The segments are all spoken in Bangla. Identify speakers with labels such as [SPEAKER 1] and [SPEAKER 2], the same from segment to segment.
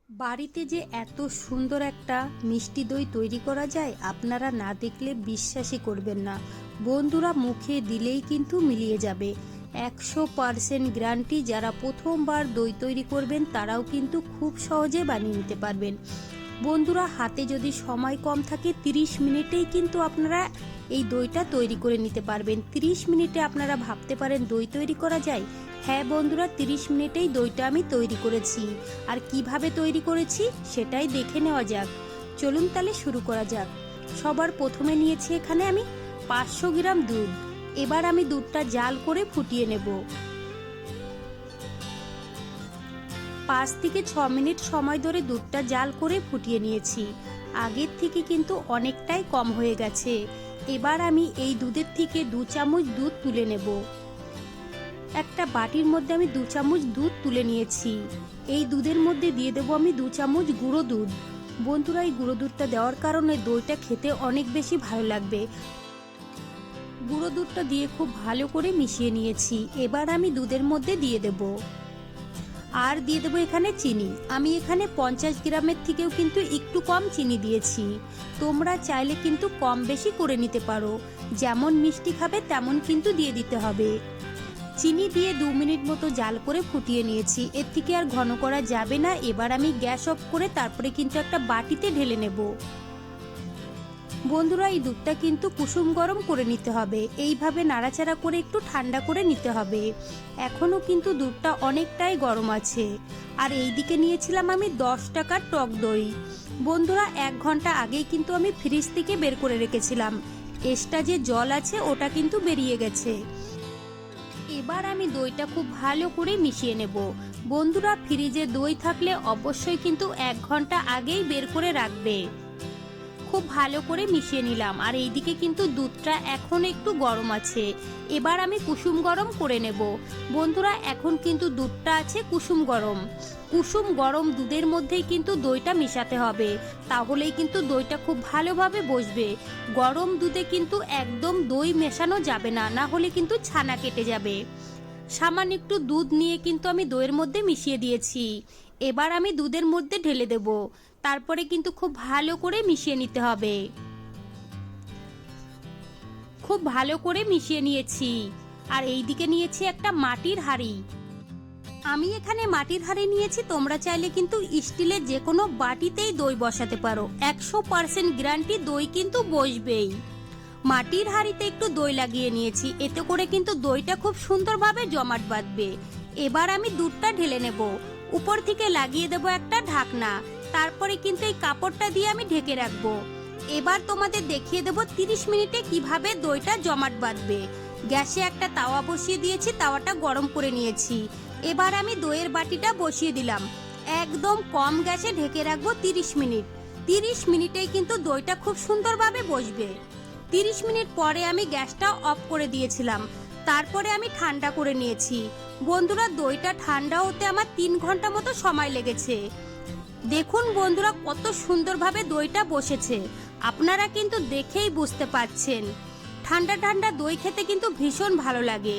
[SPEAKER 1] বাড়িতে যে এত সুন্দর একটা মিষ্টি দই তৈরি করা যায় আপনারা না দেখলে বিশ্বাসই করবেন না। বন্ধুরা মুখে দিলেই কিন্তু মিলিয়ে যাবে। 100% গ্যারান্টি। যারা প্রথমবার দই তৈরি করবেন তারাও কিন্তু খুব সহজে বানিয়ে নিতে পারবেন। বন্ধুরা হাতে যদি সময় কম থাকে 30 মিনিটেই কিন্তু আপনারা এই দইটা তৈরি করে নিতে পারবেন। 30 মিনিটে আপনারা ভাবতে পারেন দই তৈরি করা যায়। হ্যাঁ বন্ধুরা, 30 মিনিটেই দইটা আমি তৈরি করেছি। আর কিভাবে তৈরি করেছি সেটাই দেখে নেওয়া যাক। চলুন তাহলে শুরু করা যাক। সবার প্রথমে নিয়েছি এখানে আমি 500 গ্রাম দুধ। এবার আমি দুধটা জাল করে ফুটিয়ে নেব। 5 থেকে 6 মিনিট সময় ধরে দুধটা জাল করে ফুটিয়ে নিয়েছি। আগের থেকে কিন্তু অনেকটাই কম হয়ে গেছে। এবার আমি এই দুধের থেকে 2 চামচ দুধ তুলে নেব। একটা বাটির মধ্যে আমি 2 চামচ দুধ তুলে নিয়েছি। এই দুধের মধ্যে দিয়ে দেবো আমি 2 চামচ গুঁড়ো দুধ। বন্ধুরা এই গুঁড়ো দুধটা দেওয়ার কারণে দইটা খেতে অনেক বেশি ভালো লাগবে। গুঁড়ো দুধটা দিয়ে খুব ভালো করে মিশিয়ে নিয়েছি। এবার আমি দুধের মধ্যে দিয়ে দেব আর দিয়ে দেবো এখানে চিনি। আমি এখানে 50 গ্রামের থেকেও কিন্তু একটু কম চিনি দিয়েছি। তোমরা চাইলে কিন্তু কম বেশি করে নিতে পারো। যেমন মিষ্টি খাবে তেমন কিন্তু দিয়ে দিতে হবে। চিনি দিয়ে 2 মিনিট মতো জাল করে ফুটিয়ে নিয়েছি। এর থেকে আর ঘন করা যাবে না। এবার আমি গ্যাস অফ করে তারপরে কিন্তু একটা বাটিতে ঢেলে নেব। বন্ধুরা এই দুধটা কিন্তু কুসুম গরম করে নিতে হবে। এইভাবে নাড়াচাড়া করে একটু ঠান্ডা করে নিতে হবে। এখনো কিন্তু দুধটা অনেকটাই গরম আছে। আর এই দিকে নিয়েছিলাম আমি 10 টাকার টক দই। বন্ধুরা 1 ঘন্টা আগেই কিন্তু আমি ফ্রিজ থেকে বের করে রেখেছিলাম। এক্সট্রা যে জল আছে ওটা কিন্তু বেরিয়ে গেছে। এবার আমি দইটা খুব ভালো করে মিশিয়ে নেব। বন্ধুরা ফ্রিজে দই থাকলে অবশ্যই কিন্তু 1 ঘন্টা আগেই বের করে রাখবে। খুব ভালো করে মিশিয়ে নিলাম। আর এইদিকে কিন্তু দুধটা এখন একটু গরম আছে। এবার আমি কুসুম গরম করে নেব। বন্ধুরা এখন কিন্তু দুধটা আছে কুসুম গরম। কুসুম গরম দুধের মধ্যেই কিন্তু দইটা মিশাতে হবে, তাহলেই কিন্তু দইটা খুব ভালোভাবে বসবে। গরম দুধে কিন্তু একদম দই মেশানো যাবে না, না হলে কিন্তু ছানা কেটে যাবে। সামান্য একটু দুধ নিয়ে কিন্তু আমি দইয়ের মধ্যে মিশিয়ে দিয়েছি। এবার আমি দুধের মধ্যে ঢেলে দেব। তারপরে কিন্তু খুব ভালো করে মিশিয়ে নিতে হবে। খুব ভালো করে মিশিয়ে নিয়েছি। আর এইদিকে নিয়েছি একটা মাটির হাঁড়ি। আমি এখানে মাটির হাঁড়ি নিয়েছি। তোমরা চাইলে কিন্তু স্টিলের যে কোনো বাটিতেই দই বসাতে পারো। 100% গ্যারান্টি দই কিন্তু বসবেই। মাটির হাঁড়িতে একটু দই লাগিয়ে নিয়েছি। এতে করে কিন্তু দইটা খুব সুন্দরভাবে জমাট বাঁধবে। এবার আমি দুধটা ঢেলে নেব। উপর থেকে লাগিয়ে দেব একটা ঢাকনা। তারপরে কিন্তু এই কাপড়টা দিয়ে আমি ঢেকে রাখবো। এবার তোমাদের দেখিয়ে দেব 30 মিনিটে কিভাবে দইটা জমাট বাঁধবে। গ্যাসে একটা তাওয়া বসিয়ে দিয়েছি, তাওয়াটা গরম করে নিয়েছি। এবার আমি দইয়ের বাটিটা বসিয়ে দিলাম। একদম কম গ্যাসে ঢেকে রাখবো 30 মিনিট। 30 মিনিটেই কিন্তু দইটা খুব সুন্দরভাবে বসবে। 30 মিনিট পরে আমি গ্যাসটা অফ করে দিয়েছিলাম। তারপরে আমি ঠান্ডা করে নিয়েছি। বন্ধুরা দইটা ঠান্ডা হতে আমার 3 ঘন্টা মতো সময় লেগেছে। দেখুন বন্ধুরা কত সুন্দরভাবে দইটা বসেছে। আপনারা কিন্তু দেখেই বুঝতে পারছেন। ঠান্ডা ঠান্ডা দই খেতে কিন্তু ভীষণ ভালো লাগে।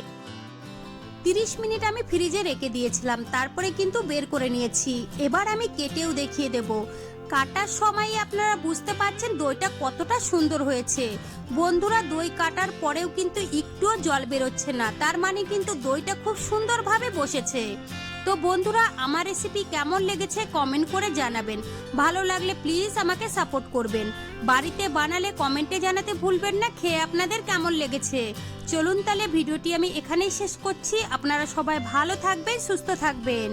[SPEAKER 1] 30 মিনিট আমি ফ্রিজে রেখে দিয়েছিলাম, তারপরে কিন্তু বের করে নিয়েছি। এবার আমি কেটেও দেখিয়ে দেব। কাটার সময় আপনারা বুঝতে পারছেন দইটা কতটা সুন্দর হয়েছে। বন্ধুরা দই কাটার পরেও কিন্তু একটুও জল বেরোচ্ছে না, তার মানে কিন্তু দইটা খুব সুন্দরভাবে বসেছে। তো বন্ধুরা আমার রেসিপি কেমন লেগেছে কমেন্ট করে জানাবেন। ভালো লাগলে প্লিজ আমাকে সাপোর্ট করবেন। বাড়িতে বানালে কমেন্টে জানাতে ভুলবেন না খেয়ে আপনাদের কেমন লেগেছে। চলুন তাহলে ভিডিওটি আমি এখানেই শেষ করছি। আপনারা সবাই ভালো থাকবেন, সুস্থ থাকবেন।